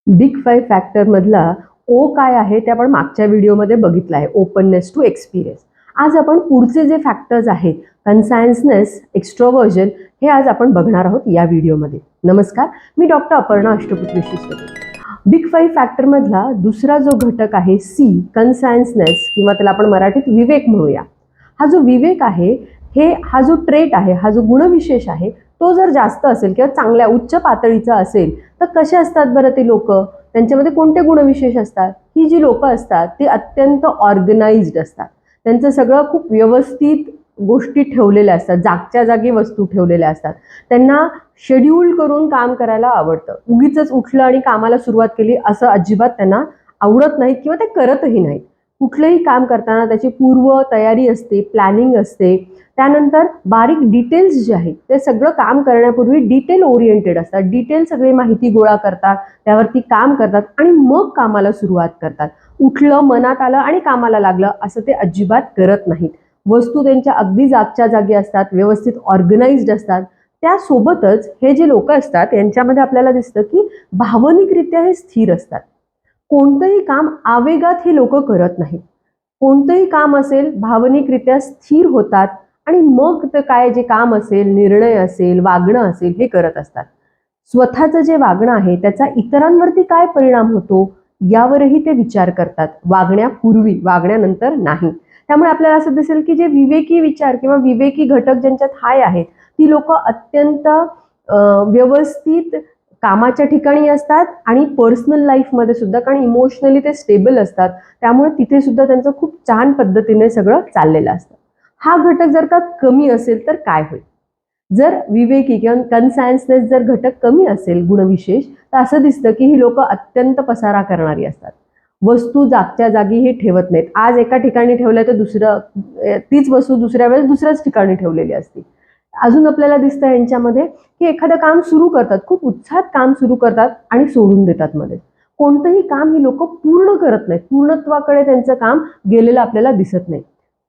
Big 5 factor मधला ओ काय आहे ते आपण मागच्या व्हिडिओमध्ये बघितलं आहे, ओपननेस टू एक्सपिरियन्स. आज आपण पुढचे जे फॅक्टर्स आहेत, कन्सायन्सनेस, एक्स्ट्रोव्हर्जन, हे आज आपण बघणार आहोत या व्हिडिओमध्ये. नमस्कार, मी डॉक्टर अपर्णा अष्टपुत्री सोबत. बिग 5 फॅक्टर मधला दुसरा जो घटक आहे सी, कन्सायन्सनेस, किंवा त्याला आपण मराठीत विवेक म्हणूया. हा जो विवेक आहे, हा जो ट्रेट आहे, हा जो गुणविशेष आहे, तो जर जास्त असेल किंवा चांगल्या उच्च पातळीचा असेल तर कसे असतात बरं ते लोक, त्यांच्यामध्ये कोणते गुणविशेष असतात? ही जी लोक असतात ती अत्यंत ऑर्गनाइज्ड असतात. त्यांचं सगळं खूप व्यवस्थित गोष्टी ठेवलेल्या असतात, जागच्या जागी वस्तू ठेवलेल्या असतात. त्यांना शेड्यूल करून काम करायला आवडतं. उगीच उठलं आणि कामाला सुरुवात केली असं अजिबात त्यांना आवडत नाही किंवा ते करतही नाहीत. कुठलंही काम करताना त्याची पूर्व तयारी असते, प्लॅनिंग असते. त्यानंतर बारीक डिटेल्स जे आहेत ते सगळं काम करण्यापूर्वी डिटेल ओरिएंटेड असतात. डिटेल सगळी माहिती गोळा करतात, त्यावरती काम करतात आणि मग कामाला सुरुवात करतात. उठलं, मनात आलं आणि कामाला लागलं असं ते अजिबात करत नाहीत. वस्तू त्यांच्या अगदी जागच्या जागी असतात, व्यवस्थित ऑर्गनाइज्ड असतात. त्यासोबतच हे जे लोक असतात यांच्यामध्ये आपल्याला दिसतं की भावनिकरित्या हे स्थिर असतात. कोणतंही काम आवेगात हे लोक करत नाहीत. कोणतंही काम असेल भावनिकरित्या स्थिर होतात आणि मग ते काय जे काम असेल, निर्णय असेल, वागणं असेल, हे करत असतात. स्वतःचं जे वागणं आहे त्याचा इतरांवरती काय परिणाम होतो यावरही ते विचार करतात, वागण्यापूर्वी, वागण्यानंतर नाही. त्यामुळे आपल्याला असं दिसेल की जे विवेकी विचार किंवा विवेकी घटक ज्यांच्यात हाय आहेत ती लोक अत्यंत व्यवस्थित कामाच्या ठिकाणी असतात आणि पर्सनल लाईफमध्ये सुद्धा, कारण इमोशनली ते स्टेबल असतात. त्यामुळे तिथे सुद्धा त्यांचं खूप छान पद्धतीने सगळं चाललेलं असतं. हा घटक जर का कमी असेल तर काय होईल? जर विवेकी किंवा कन्सायन्सनेस जर घटक कमी असेल, गुणविशेष, तर असं दिसतं की ही लोक अत्यंत पसारा करणारी असतात. वस्तू जागच्या जागी हे ठेवत नाहीत. आज एका ठिकाणी ठेवलं तर तीच वस्तू दुसऱ्या वेळेस दुसऱ्याच ठिकाणी ठेवलेली असते. अजून आपल्याला दिसतं यांच्यामध्ये की एखादं काम सुरू करतात, खूप उत्साहात काम सुरू करतात आणि सोडून देतात मध्ये. कोणतंही काम ही लोक पूर्ण करत नाहीत, पूर्णत्वाकडे त्यांचं काम गेलेलं आपल्याला दिसत नाही.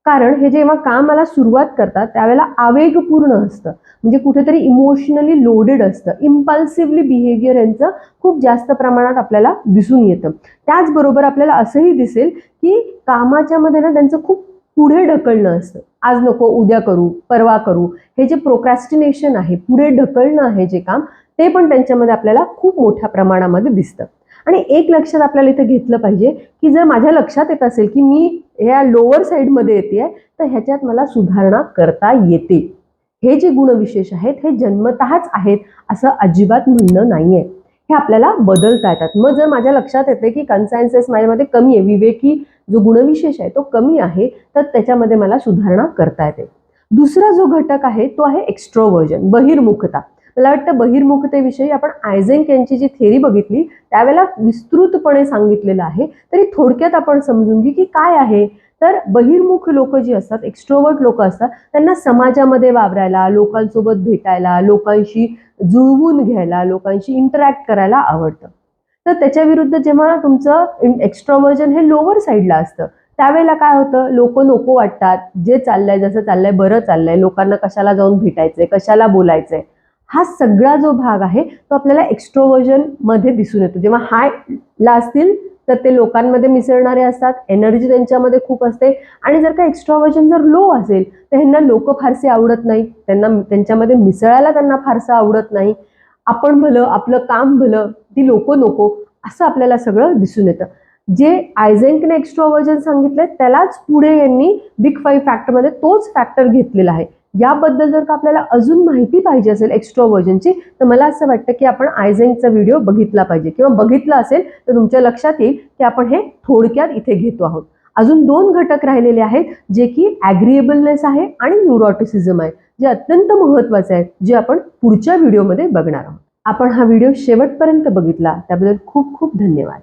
कारण हे जेव्हा कामाला सुरुवात करतात त्यावेळेला आवेगपूर्ण असतं, म्हणजे कुठेतरी इमोशनली लोडेड असतं. इम्पल्सिव्हली बिहेवियर यांचं खूप जास्त प्रमाणात आपल्याला दिसून येतं. त्याचबरोबर आपल्याला असंही दिसेल की कामाच्या मध्ये ना त्यांचं खूप पुढे ढकलणं असतं. आज नको, उद्या करू, परवा करू, हे जे प्रोक्रॅस्टिनेशन आहे, पुढे ढकलणं आहे जे काम, ते पण त्यांच्यामध्ये आपल्याला खूप मोठ्या प्रमाणामध्ये दिसतं. आणि एक लक्षात आपल्याला इथे घेतलं पाहिजे की जर माझ्या लक्षात येत असेल की मी ह्या लोअर साईडमध्ये येते तर ह्याच्यात मला सुधारणा करता येते. हे जे गुणविशेष आहेत हे जन्मतःच आहेत असं अजिबात म्हणणं नाहीये. हे आपल्याला बदलता येतात. मग जर माझ्या लक्षात येते की कन्सायन्सेस माझ्यामध्ये कमी आहे, विवेकी जो गुणविशेष आहे तो कमी आहे, तर त्याच्यामध्ये मला सुधारणा करता येते. दुसरा जो घटक आहे तो आहे एक्स्ट्रोव्हर्जन, बहिर्मुखता. मला वाटतं बहिर्मुखतेविषयी आपण आयझेंक यांची जी थेरी बघितली त्यावेळेला विस्तृतपणे सांगितलेलं आहे. तरी थोडक्यात आपण समजून घेऊ की काय आहे. तर बहिर्मुख लोक जी असतात, एक्स्ट्रोवर्ट लोक असतात, त्यांना समाजामध्ये वावरायला, लोकांसोबत भेटायला, लोकांशी जुळवून घ्यायला, लोकांशी इंटरॅक्ट करायला आवडतं. तर त्याच्या विरुद्ध जेव्हा तुमचं एक्स्ट्रोव्हर्जन हे लोअर साईडला असतं त्यावेळेला काय होतं, लोक नको वाटतात. जे चाललंय, जसं चाललंय, बरं चाललंय, लोकांना कशाला जाऊन भेटायचंय, कशाला बोलायचंय, हा सगळा जो भाग आहे तो आपल्याला एक्स्ट्रोव्हर्जन मध्ये दिसून येतो. जेव्हा हाय ला असतील तर ते लोकांमध्ये मिसळणारे असतात, एनर्जी त्यांच्यामध्ये खूप असते. आणि जर का एक्स्ट्रोव्हर्जन जर लो असेल तर ह्यांना लोक फारसे आवडत नाही, त्यांच्यामध्ये मिसळायला त्यांना फारसं आवडत नाही. आपण भलं, आपलं काम भलं, ती लोक नको, असं आपल्याला सगळं दिसून येतं. जे आयझेंकने एक्स्ट्रोव्हर्जन सांगितलंय त्यालाच पुढे यांनी बिग 5 फॅक्टरमध्ये तोच फॅक्टर घेतलेला आहे. याबद्दल जर का आपल्याला अजून माहिती पाहिजे असेल एक्स्ट्रोव्हर्जनची, तर मला असं वाटतं की आपण आयझेंकचा व्हिडिओ बघितला पाहिजे, किंवा बघितला असेल तर तुमच्या लक्षात येईल की आपण हे थोडक्यात इथे घेतो आहोत. अजून 2 घटक राहिलेले आहेत जे की ॲग्रीएबलनेस आहे आणि न्यूरोटिसिझम आहे, जे अत्यंत महत्त्वाचे आहेत, जे आपण पुढच्या व्हिडिओमध्ये बघणार आहोत. आपण हा व्हिडिओ शेवटपर्यंत बघितला त्याबद्दल खूप खूप धन्यवाद.